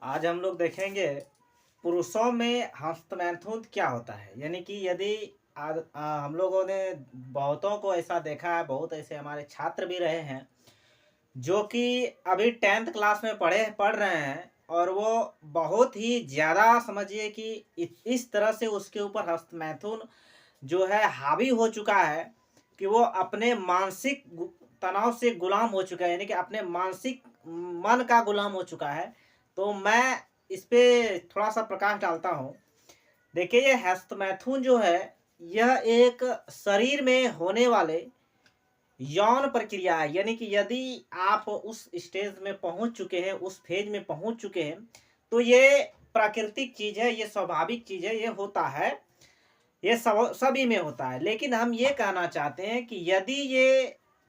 आज हम लोग देखेंगे पुरुषों में हस्तमैथुन क्या होता है। यानी कि यदि हम लोगों ने बहुतों को ऐसा देखा है, बहुत ऐसे हमारे छात्र भी रहे हैं जो कि अभी 10th क्लास में पढ़ रहे हैं और वो बहुत ही ज़्यादा समझिए कि इस तरह से उसके ऊपर हस्तमैथुन जो है हावी हो चुका है कि वो अपने मानसिक तनाव से गुलाम हो चुका है, यानी कि अपने मानसिक मन का गुलाम हो चुका है। तो मैं इस पे थोड़ा सा प्रकाश डालता हूँ। देखिए, ये हस्तमैथुन जो है, यह एक शरीर में होने वाले यौन प्रक्रिया है। यानी कि यदि आप उस स्टेज में पहुंच चुके हैं, उस फेज में पहुंच चुके हैं, तो ये प्राकृतिक चीज है, ये स्वाभाविक चीज है, ये होता है, ये सब सभी में होता है। लेकिन हम ये कहना चाहते हैं कि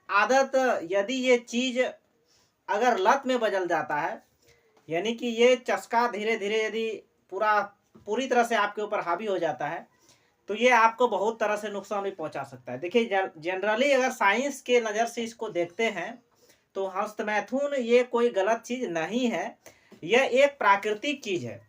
आदत यदि ये चीज अगर लत में बदल जाता है, यानी कि ये चस्का धीरे धीरे यदि पूरी तरह से आपके ऊपर हावी हो जाता है, तो ये आपको बहुत तरह से नुकसान भी पहुंचा सकता है। देखिए, जनरली अगर साइंस के नज़र से इसको देखते हैं तो हस्तमैथुन ये कोई गलत चीज नहीं है, यह एक प्राकृतिक चीज है।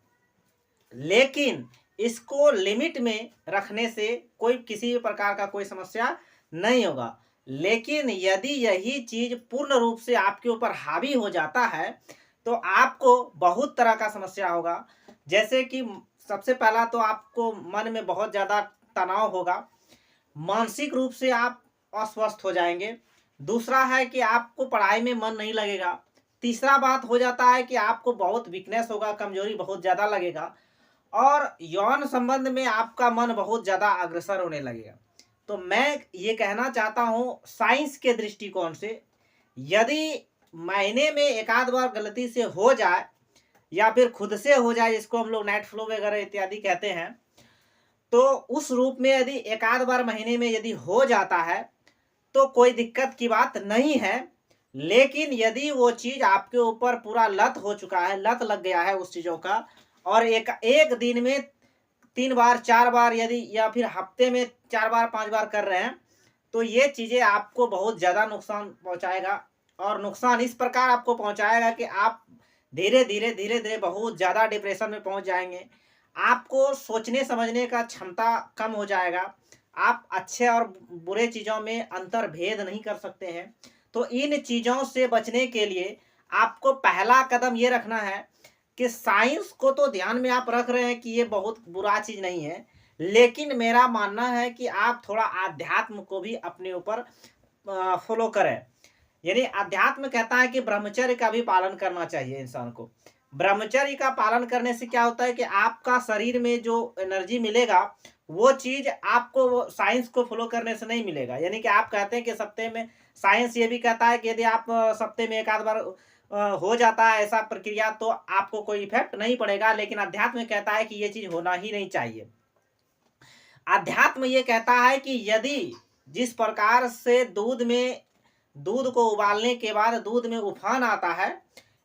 लेकिन इसको लिमिट में रखने से कोई किसी भी प्रकार का कोई समस्या नहीं होगा। लेकिन यदि यही चीज पूर्ण रूप से आपके ऊपर हावी हो जाता है तो आपको बहुत तरह का समस्या होगा। जैसे कि सबसे पहला तो आपको मन में बहुत ज़्यादा तनाव होगा, मानसिक रूप से आप अस्वस्थ हो जाएंगे। दूसरा है कि आपको पढ़ाई में मन नहीं लगेगा। तीसरा बात हो जाता है कि आपको बहुत वीकनेस होगा, कमजोरी बहुत ज़्यादा लगेगा और यौन संबंध में आपका मन बहुत ज़्यादा अग्रसर होने लगेगा। तो मैं ये कहना चाहता हूँ साइंस के दृष्टिकोण से, यदि महीने में एक आध बार गलती से हो जाए या फिर खुद से हो जाए, जिसको हम लोग नाइट फ्लो वगैरह इत्यादि कहते हैं, तो उस रूप में यदि एक आध बार महीने में यदि हो जाता है तो कोई दिक्कत की बात नहीं है। लेकिन यदि वो चीज़ आपके ऊपर पूरा लत हो चुका है, लत लग गया है उस चीज़ों का, और एक एक दिन में 3 बार 4 बार यदि या फिर हफ्ते में 4 बार 5 बार कर रहे हैं, तो ये चीज़ें आपको बहुत ज़्यादा नुकसान पहुंचाएगा। और नुकसान इस प्रकार आपको पहुंचाएगा कि आप धीरे धीरे बहुत ज़्यादा डिप्रेशन में पहुंच जाएंगे। आपको सोचने समझने का क्षमता कम हो जाएगा। आप अच्छे और बुरे चीज़ों में अंतर भेद नहीं कर सकते हैं। तो इन चीज़ों से बचने के लिए आपको पहला कदम ये रखना है कि साइंस को तो ध्यान में आप रख रहे हैं कि ये बहुत बुरा चीज़ नहीं है, लेकिन मेरा मानना है कि आप थोड़ा आध्यात्म को भी अपने ऊपर फॉलो करें। यानी अध्यात्म कहता है कि ब्रह्मचर्य का भी पालन करना चाहिए इंसान को। ब्रह्मचर्य का पालन करने से क्या होता है कि आपका शरीर में जो एनर्जी मिलेगा, वो चीज़ आपको वो साइंस को फॉलो करने से नहीं मिलेगा। यानी कि आप कहते हैं कि सप्ताह में, साइंस ये भी कहता है कि यदि आप सप्ताह में एक आध बार हो जाता है ऐसा प्रक्रिया, तो आपको कोई इफेक्ट नहीं पड़ेगा। लेकिन अध्यात्म कहता है कि ये चीज़ होना ही नहीं चाहिए। अध्यात्म ये कहता है कि यदि जिस प्रकार से दूध को उबालने के बाद दूध में उफान आता है,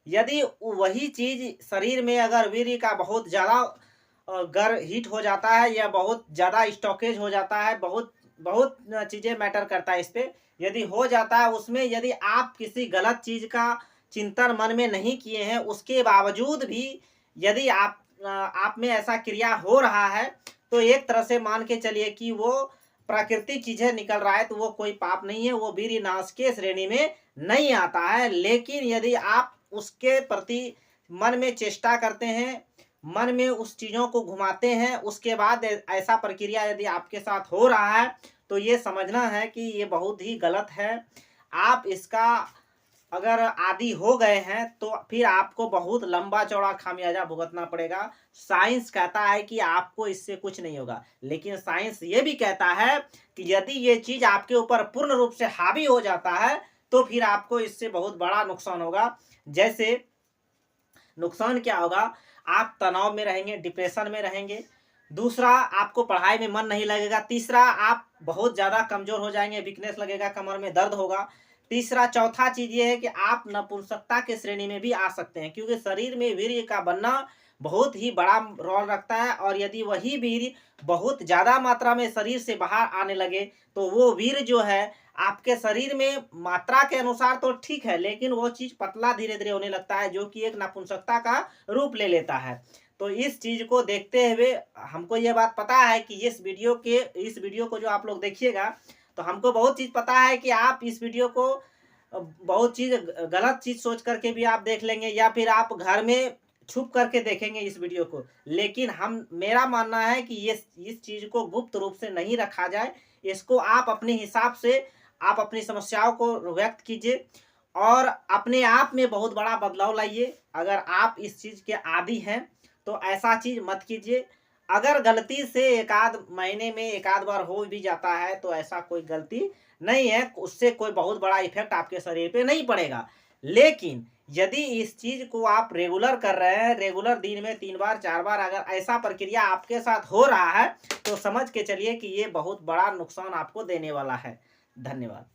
यदि वही चीज शरीर में अगर वीर्य का बहुत ज़्यादा गर हीट हो जाता है या बहुत ज़्यादा स्टॉकेज हो जाता है, बहुत बहुत चीज़ें मैटर करता है इस पे। यदि हो जाता है उसमें, यदि आप किसी गलत चीज़ का चिंतन मन में नहीं किए हैं, उसके बावजूद भी यदि आप में ऐसा क्रिया हो रहा है, तो एक तरह से मान के चलिए कि वो प्राकृतिक चीज़ें निकल रहा है, तो वो कोई पाप नहीं है, वो वीर्य नाश के श्रेणी में नहीं आता है। लेकिन यदि आप उसके प्रति मन में चेष्टा करते हैं, मन में उस चीज़ों को घुमाते हैं, उसके बाद ऐसा प्रक्रिया यदि आपके साथ हो रहा है, तो ये समझना है कि ये बहुत ही गलत है। आप इसका अगर आदी हो गए हैं तो फिर आपको बहुत लंबा चौड़ा खामियाजा भुगतना पड़ेगा। साइंस कहता है कि आपको इससे कुछ नहीं होगा, लेकिन साइंस ये भी कहता है कि यदि ये चीज़ आपके ऊपर पूर्ण रूप से हावी हो जाता है तो फिर आपको इससे बहुत बड़ा नुकसान होगा। जैसे नुकसान क्या होगा, आप तनाव में रहेंगे, डिप्रेशन में रहेंगे। दूसरा, आपको पढ़ाई में मन नहीं लगेगा। तीसरा, आप बहुत ज़्यादा कमज़ोर हो जाएंगे, वीकनेस लगेगा, कमर में दर्द होगा। तीसरा चौथा चीज ये है कि आप नपुंसकता के श्रेणी में भी आ सकते हैं, क्योंकि शरीर में वीर्य का बनना बहुत ही बड़ा रोल रखता है। और यदि वही वीर्य बहुत ज्यादा मात्रा में शरीर से बाहर आने लगे तो वो वीर्य जो है आपके शरीर में मात्रा के अनुसार तो ठीक है, लेकिन वो चीज पतला धीरे धीरे होने लगता है, जो कि एक नपुंसकता का रूप ले लेता है। तो इस चीज को देखते हुए हमको ये बात पता है कि इस वीडियो को जो आप लोग देखिएगा, तो हमको बहुत चीज पता है कि आप इस वीडियो को बहुत चीज गलत चीज सोच करके भी आप देख लेंगे, या फिर आप घर में छुप करके देखेंगे इस वीडियो को। लेकिन मेरा मानना है कि ये इस चीज को गुप्त रूप से नहीं रखा जाए। इसको आप अपने हिसाब से आप अपनी समस्याओं को व्यक्त कीजिए और अपने आप में बहुत बड़ा बदलाव लाइए। अगर आप इस चीज के आदी हैं तो ऐसा चीज मत कीजिए। अगर गलती से एक आध महीने में एक आध बार हो भी जाता है तो ऐसा कोई गलती नहीं है, उससे कोई बहुत बड़ा इफेक्ट आपके शरीर पे नहीं पड़ेगा। लेकिन यदि इस चीज को आप रेगुलर कर रहे हैं, रेगुलर दिन में 3 बार 4 बार अगर ऐसा प्रक्रिया आपके साथ हो रहा है, तो समझ के चलिए कि ये बहुत बड़ा नुकसान आपको देने वाला है। धन्यवाद।